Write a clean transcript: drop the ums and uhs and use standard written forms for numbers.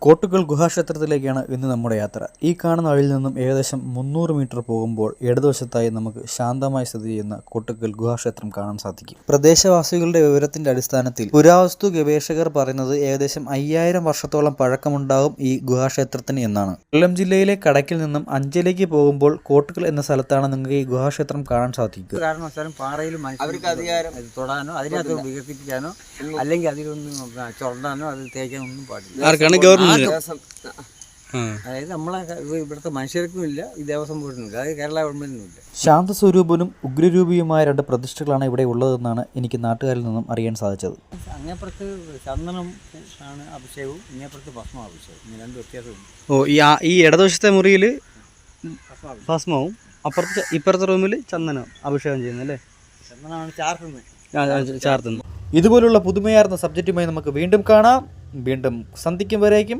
കോട്ടുകൽ ഗുഹാക്ഷേത്രത്തിലേക്കാണ് ഇന്ന് നമ്മുടെ യാത്ര. ഈ കാണുന്ന വഴിയിൽ നിന്നും ഏകദേശം 300 മീറ്റർ പോകുമ്പോൾ ഇടതുവശത്തായി നമുക്ക് ശാന്തമായി സ്ഥിതി ചെയ്യുന്ന കോട്ടുകൽ ഗുഹാക്ഷേത്രം കാണാൻ സാധിക്കും. പ്രദേശവാസികളുടെ വിവരത്തിന്റെ അടിസ്ഥാനത്തിൽ പുരാവസ്തു ഗവേഷകർ പറയുന്നത് ഏകദേശം 5000 വർഷത്തോളം പഴക്കമുണ്ടാകും ഈ ഗുഹാക്ഷേത്രത്തിന് എന്നാണ്. കൊല്ലം ജില്ലയിലെ കടക്കിൽ നിന്നും അഞ്ചലേക്ക് പോകുമ്പോൾ കോട്ടുകൽ എന്ന സ്ഥലത്താണ് നിങ്ങൾക്ക് ഈ ഗുഹാക്ഷേത്രം കാണാൻ സാധിക്കുക. കാരണവശാലും പാറയിൽ അവർക്ക് അധികാരം തൊടാനോ അതിനകത്ത് വികസിപ്പിക്കാനോ അല്ലെങ്കിൽ അതിലൊന്നും ചുരണ്ടാനോ അത് തേക്കാനോ ഒന്നും പാടില്ല. അതായത് നമ്മളെ ഇവിടുത്തെ മനുഷ്യർക്കും ഇല്ല, ഈ ദേവസ്വം ബോർഡിനും ഇല്ല, അതായത് കേരള ഗവൺമെന്റിനും ഇല്ല. ശാന്തസ്വരൂപനും ഉഗ്രരൂപിയുമായ 2 പ്രതിഷ്ഠകളാണ് ഇവിടെ ഉള്ളതെന്നാണ് എനിക്ക് നാട്ടുകാരിൽ നിന്നും അറിയാൻ സാധിച്ചത്. അങ്ങേപ്പുറത്ത് ചന്ദനം ആണ് അഭിഷേകവും ഇങ്ങേപ്പുറത്ത് ഭസ്മ അഭിഷേകവും, ഇങ്ങനെ 2 വ്യത്യാസമുണ്ട്. ഈ ഇടതുവശത്തെ മുറിയിൽ ഭസ്മവും ഇപ്പുറത്തെ റൂമിൽ ചന്ദനം അഭിഷേകം ചെയ്യുന്നല്ലേ? ചന്ദനമാണ് ചാർത്തുന്നത്. ചാർത്തുന്നു. ഇതുപോലുള്ള പുതുമയാർന്ന സബ്ജക്റ്റുമായി നമുക്ക് വീണ്ടും കാണാം. വീണ്ടും സന്ധിക്കും വരേക്കും